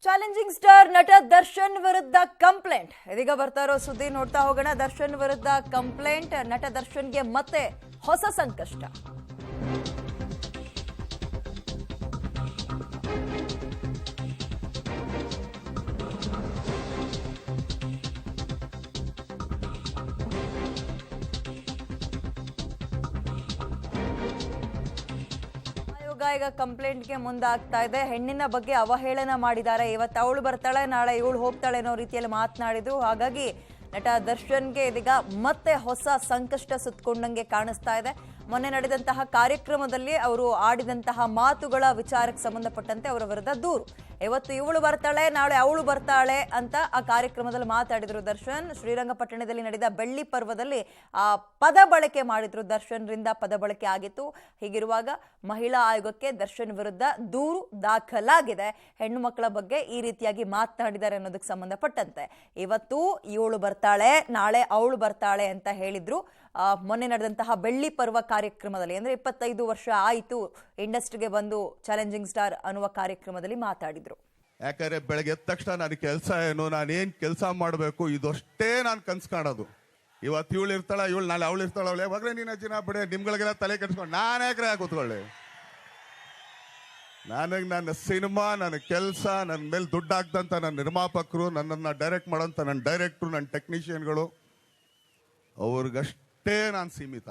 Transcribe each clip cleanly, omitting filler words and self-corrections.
Challenging star ನಟ ದರ್ಶನ್ ವಿರುದ್ಧ complaint. ಇದೀಗ ಬರ್ತಾ ಇರೋ ಸುದ್ದಿ ನೋಡ್ತಾ ಹೋಗೋಣ. ದರ್ಶನ್ ವಿರುದ್ಧ ಕಂಪ್ಲೇಂಟ್. ನಟ ದರ್ಶನ್ಗೆ ಮತ್ತೆ ಹೊಸ ಸಂಕಷ್ಟ. ಈಗ ಕಂಪ್ಲೇಂಟ್ಗೆ ಮುಂದಾಗ್ತಾ ಇದೆ. ಹೆಣ್ಣಿನ ಬಗ್ಗೆ ಅವಹೇಳನ ಮಾಡಿದ್ದಾರೆ. ಇವತ್ತು ಅವಳು ಬರ್ತಾಳೆ, ನಾಳೆ ಇವಳು ಹೋಗ್ತಾಳೆ ಅನ್ನೋ ರೀತಿಯಲ್ಲಿ ಮಾತನಾಡಿದ್ರು. ಹಾಗಾಗಿ ನಟ ದರ್ಶನ್ಗೆ ಇದೀಗ ಮತ್ತೆ ಹೊಸ ಸಂಕಷ್ಟ ಸುತ್ತಕೊಂಡಂಗೆ ಕಾಣಿಸ್ತಾ ಇದೆ. ಮೊನ್ನೆ ನಡೆದಂತಹ ಕಾರ್ಯಕ್ರಮದಲ್ಲಿ ಅವರು ಆಡಿದಂತಹ ಮಾತುಗಳ ವಿಚಾರಕ್ಕೆ ಸಂಬಂಧಪಟ್ಟಂತೆ ಅವರ ವಿರುದ್ಧ ದೂರು. ಇವತ್ತು ಇವಳು ಬರ್ತಾಳೆ, ನಾಳೆ ಅವಳು ಬರ್ತಾಳೆ ಅಂತ ಆ ಕಾರ್ಯಕ್ರಮದಲ್ಲಿ ಮಾತಾಡಿದ್ರು ದರ್ಶನ್. ಶ್ರೀರಂಗಪಟ್ಟಣದಲ್ಲಿ ನಡೆದ ಬೆಳ್ಳಿ ಪರ್ವದಲ್ಲಿ ಆ ಪದ ಬಳಕೆ ಮಾಡಿದ್ರು. ದರ್ಶನ್ರಿಂದ ಪದ ಬಳಕೆ ಆಗಿತ್ತು. ಹೀಗಿರುವಾಗ ಮಹಿಳಾ ಆಯೋಗಕ್ಕೆ ದರ್ಶನ್ ವಿರುದ್ಧ ದೂರು ದಾಖಲಾಗಿದೆ. ಹೆಣ್ಣು ಮಕ್ಕಳ ಬಗ್ಗೆ ಈ ರೀತಿಯಾಗಿ ಮಾತನಾಡಿದ್ದಾರೆ ಅನ್ನೋದಕ್ಕೆ ಸಂಬಂಧಪಟ್ಟಂತೆ ಇವತ್ತು ಇವಳು ಬರ್ತಾಳೆ, ನಾಳೆ ಅವಳು ಬರ್ತಾಳೆ ಅಂತ ಹೇಳಿದ್ರು. ಮೊನ್ನೆ ನಡೆದಂತಹ ಬೆಳ್ಳಿ ಪರ್ವ ಕಾರ್ಯಕ್ರಮದಲ್ಲಿ, ಅಂದ್ರೆ 25 ವರ್ಷ ಆಯಿತು ಇಂಡಸ್ಟ್ರಿಗೆ ಬಂದು ಚಾಲೆಂಜಿಂಗ್ ಸ್ಟಾರ್ ಅನ್ನುವ ಕಾರ್ಯಕ್ರಮದಲ್ಲಿ ಮಾತಾಡಿದ್ರು. ಯಾಕಂದ್ರೆ ಬೆಳಗ್ಗೆ ಎದ್ದ ತಕ್ಷಣ ನನ್ನ ಕೆಲಸ ಏನು, ನಾನೇನ್ ಕೆಲಸ ಮಾಡಬೇಕು, ಇದಷ್ಟೇ ನಾನು ಕನ್ಸು ಕಾಣೋದು. ಇವತ್ತು ಇವಳು ಇರ್ತಾಳ, ಇವಳು ನಾಳೆ ಅವಳು ಇರ್ತಾಳ, ಅವಳು ಯಾವಾಗಲೇ ನೀನು ಅಜ್ಜಿನ ಬಿಡೆ, ನಿಮ್ಗಳಿಗೆಲ್ಲ ತಲೆ ಕೆಡ್ಸ್ಕೊಂಡು ನಾನು ಯಾಕ್ರೆ ಕೂತ್ಕೊಳ್ಳಿ. ನನಗೆ ನನ್ನ ಸಿನಿಮಾ, ನನ್ನ ಕೆಲಸ, ನನ್ನ ಮೇಲೆ ದುಡ್ಡು ಹಾಕ್ದಂತ ನನ್ನ ನಿರ್ಮಾಪಕರು, ನನ್ನನ್ನು ಡೈರೆಕ್ಟ್ ಮಾಡೋಂಥ ನನ್ನ ಡೈರೆಕ್ಟ್ರು, ನನ್ನ ಟೆಕ್ನಿಷಿಯನ್ಗಳು, ಅವ್ರಿಗಷ್ಟೇ ನಾನು ಸೀಮಿತ.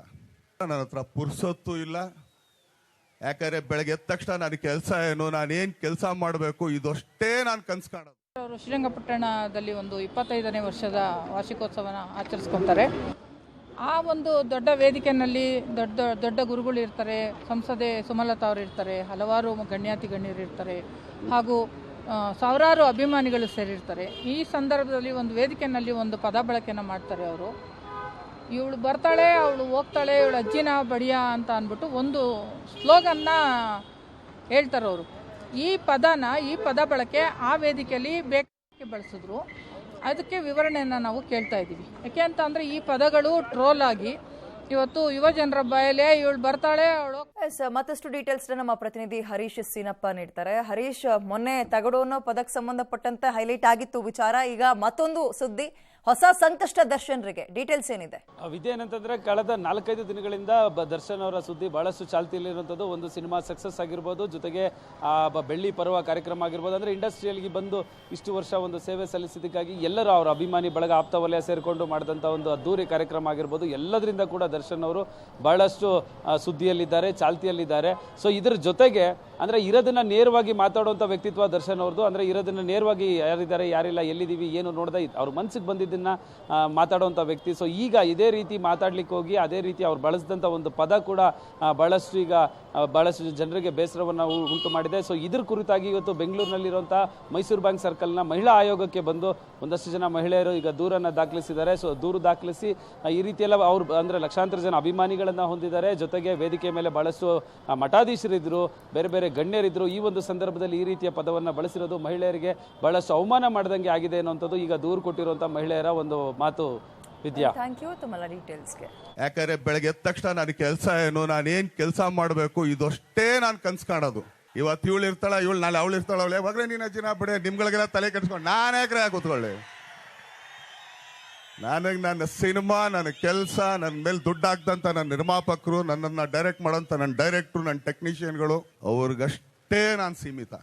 ನನ್ನ ಹತ್ರ ಪುರ್ಸೊತ್ತು ಇಲ್ಲ. ಯಾಕಂದ್ರೆ ಬೆಳಗ್ಗೆ ಎದ್ದ ತಕ್ಷಣ ನನ್ನ ಕೆಲಸ ಏನು, ನಾನೇನ್ ಕೆಲಸ ಮಾಡಬೇಕು, ಇದಷ್ಟೇ ನಾನು ಕನ್ಸು ಕಾಣೋದು. ಅವರು ಶ್ರೀರಂಗಪಟ್ಟಣದಲ್ಲಿ ಒಂದು 25ನೇ ವರ್ಷದ ವಾರ್ಷಿಕೋತ್ಸವನ ಆಚರಿಸ್ಕೊತಾರೆ. ಆ ಒಂದು ದೊಡ್ಡ ವೇದಿಕೆಯಲ್ಲಿ ದೊಡ್ಡ ಗುರುಗಳು ಇರ್ತಾರೆ, ಸಂಸದೆ ಸುಮಲತಾ ಅವರು ಇರ್ತಾರೆ, ಹಲವಾರು ಗಣ್ಯರು ಇರ್ತಾರೆ, ಹಾಗೂ ಸಾವಿರಾರು ಅಭಿಮಾನಿಗಳು ಸೇರಿರ್ತಾರೆ. ಈ ಸಂದರ್ಭದಲ್ಲಿ ಒಂದು ವೇದಿಕೆಯಲ್ಲಿ ಒಂದು ಪದ ಬಳಕೆಯನ್ನು ಮಾಡ್ತಾರೆ ಅವರು. ಇವಳು ಬರ್ತಾಳೆ, ಅವಳು ಹೋಗ್ತಾಳೆ, ಇವಳು ಅಜ್ಜಿನ ಬಡಿಯ ಅಂತ ಅಂದ್ಬಿಟ್ಟು ಒಂದು ಸ್ಲೋಗನ್ನ ಹೇಳ್ತಾರೆ ಅವರು. ಈ ಪದ ಬಳಕೆ ಆ ವೇದಿಕೆಯಲ್ಲಿ ಬೇಕಾಗಿ ಬಳಸಿದ್ರು. ಅದಕ್ಕೆ ವಿವರಣೆಯನ್ನು ನಾವು ಕೇಳ್ತಾ ಇದ್ದೀವಿ. ಯಾಕೆ ಅಂತ ಅಂದರೆ ಈ ಪದಗಳು ಟ್ರೋಲ್ ಆಗಿ ಇವತ್ತು ಯುವ ಜನರ ಬಾಯಲ್ಲೇ ಇವಳು ಬರ್ತಾಳೆ, ಅವಳು. ಮತ್ತಷ್ಟು ಡೀಟೇಲ್ಸ್ ನಮ್ಮ ಪ್ರತಿನಿಧಿ ಹರೀಶ್ ಸೀನಪ್ಪ ನೀಡ್ತಾರೆ. ಹರೀಶ್, ಮೊನ್ನೆ ತಗಡು ಅನ್ನೋ ಪದಕ್ಕೆ ಸಂಬಂಧಪಟ್ಟಂತೆ ಹೈಲೈಟ್ ಆಗಿತ್ತು ವಿಚಾರ. ಈಗ ಮತ್ತೊಂದು ಸುದ್ದಿ, ಹೊಸ ಸಂಕಷ್ಟ ದರ್ಶನ್ರಿಗೆ. ಡೀಟೇಲ್ಸ್ ಏನಿದೆ? ಇದೇನಂತಂದ್ರೆ ಕಳೆದ 4-5 ದಿನಗಳಿಂದ ದರ್ಶನ್ ಅವರ ಸುದ್ದಿ ಬಹಳಷ್ಟು ಚಾಲ್ತಿಯಲ್ಲಿರುವಂಥದ್ದು. ಒಂದು ಸಿನಿಮಾ ಸಕ್ಸಸ್ ಆಗಿರ್ಬೋದು, ಜೊತೆಗೆ ಬೆಳ್ಳಿ ಪರ್ವ ಕಾರ್ಯಕ್ರಮ ಆಗಿರ್ಬೋದು. ಅಂದರೆ ಇಂಡಸ್ಟ್ರಿಯಲ್ಗೆ ಬಂದು ಇಷ್ಟು ವರ್ಷ ಒಂದು ಸೇವೆ ಸಲ್ಲಿಸಿದ್ದಕ್ಕಾಗಿ ಎಲ್ಲರೂ ಅವರ ಅಭಿಮಾನಿ ಬಳಗ, ಆಪ್ತ ವಲಯ ಸೇರಿಕೊಂಡು ಮಾಡಿದಂಥ ಒಂದು ಅದ್ದೂರಿ ಕಾರ್ಯಕ್ರಮ ಆಗಿರ್ಬೋದು. ಎಲ್ಲದರಿಂದ ಕೂಡ ದರ್ಶನ್ ಅವರು ಬಹಳಷ್ಟು ಸುದ್ದಿಯಲ್ಲಿದ್ದಾರೆ, ಚಾಲ್ತಿಯಲ್ಲಿದ್ದಾರೆ. ಸೊ ಇದ್ರ ಜೊತೆಗೆ ಅಂದರೆ ಇರೋದನ್ನ ನೇರವಾಗಿ ಮಾತಾಡುವಂಥ ವ್ಯಕ್ತಿತ್ವ ದರ್ಶನ್ ಅವ್ರದ್ದು. ಅಂದರೆ ಇರೋದನ್ನ ನೇರವಾಗಿ ಯಾರಿದ್ದಾರೆ, ಯಾರಿಲ್ಲ, ಎಲ್ಲಿದ್ದೀವಿ, ಏನು ನೋಡ್ದೆ ಅವ್ರ ಮನಸ್ಸಿಗೆ ಬಂದಿದ್ದನ್ನ ಮಾತಾಡುವಂಥ ವ್ಯಕ್ತಿ. ಸೊ ಈಗ ಇದೇ ರೀತಿ ಮಾತಾಡ್ಲಿಕ್ಕೆ ಹೋಗಿ ಅದೇ ರೀತಿ ಅವ್ರು ಬಳಸಿದಂಥ ಒಂದು ಪದ ಕೂಡ ಬಹಳಷ್ಟು ಜನರಿಗೆ ಬೇಸರವನ್ನು ಉಂಟು ಮಾಡಿದೆ. ಸೊ ಇದ್ರ ಕುರಿತಾಗಿ ಇವತ್ತು ಬೆಂಗಳೂರಿನಲ್ಲಿರುವಂಥ ಮೈಸೂರು ಬ್ಯಾಂಕ್ ಸರ್ಕಲ್ನ ಮಹಿಳಾ ಆಯೋಗಕ್ಕೆ ಬಂದು ಒಂದಷ್ಟು ಜನ ಮಹಿಳೆಯರು ಈಗ ದೂರನ್ನು ದಾಖಲಿಸಿದ್ದಾರೆ. ಸೊ ದೂರು ದಾಖಲಿಸಿ ಈ ರೀತಿಯೆಲ್ಲ ಅವ್ರು ಅಂದರೆ ಲಕ್ಷಾಂತರ ಜನ ಅಭಿಮಾನಿಗಳನ್ನು ಹೊಂದಿದ್ದಾರೆ. ಜೊತೆಗೆ ವೇದಿಕೆ ಮೇಲೆ ಬಹಳಷ್ಟು ಮಠಾಧೀಶರಿದ್ದರು, ಬೇರೆ ಬೇರೆ ಗಣ್ಯರಿದ್ದರು. ಈ ಒಂದು ಸಂದರ್ಭದಲ್ಲಿ ಈ ರೀತಿಯ ಪದವನ್ನು ಬಳಸಿರೋದು ಮಹಿಳೆಯರಿಗೆ ಬಹಳಷ್ಟು ಅವಮಾನ ಮಾಡಿದಂಗೆ ಆಗಿದೆ ಅನ್ನುವಂಥದ್ದು ಈಗ ದೂರು ಕೊಟ್ಟಿರುವಂಥ ಮಹಿಳೆಯರ ಒಂದು ಮಾತು. ವಿದ್ಯಾ, ಥ್ಯಾಂಕ್ ಯು ತಮ್ಮೆಲ್ಲ ಡೀಟೇಲ್ಸ್ಗೆ. ಯಾಕಂದ್ರೆ ಬೆಳಗ್ಗೆ ಎದ್ದ ತಕ್ಷಣ ನನ್ನ ಕೆಲಸ ಏನು, ನಾನೇನ್ ಕೆಲಸ ಮಾಡಬೇಕು, ಇದಷ್ಟೇ ನಾನು ಕನ್ಸು ಕಾಣೋದು. ಇವತ್ತು ಇವಳು ಇರ್ತಾಳ, ಇವಳು ನಾಳೆ ಅವಳು ಇರ್ತಾಳ, ಅವಳು ಯಾವಾಗಲೇ ನೀನು ಅಜ್ಜಿನ ಬಿಡೆ, ನಿಮ್ಗಳಿಗೆಲ್ಲ ತಲೆ ಕೆಡ್ಸ್ಕೊಂಡು ನಾನು ಯಾಕ್ರೆ ಕೂತ್ಕೊಳ್ಳಿ. ನನಗೆ ನನ್ನ ಸಿನಿಮಾ, ನನ್ನ ಕೆಲಸ, ನನ್ನ ಮೇಲೆ ದುಡ್ಡು ಹಾಕ್ದಂತ ನನ್ನ ನಿರ್ಮಾಪಕರು, ನನ್ನನ್ನು ಡೈರೆಕ್ಟ್ ಮಾಡೋಂಥ ನನ್ನ ಡೈರೆಕ್ಟ್ರು, ನನ್ನ ಟೆಕ್ನಿಷಿಯನ್ಗಳು, ಅವ್ರಿಗಷ್ಟೇ ನಾನು ಸೀಮಿತ.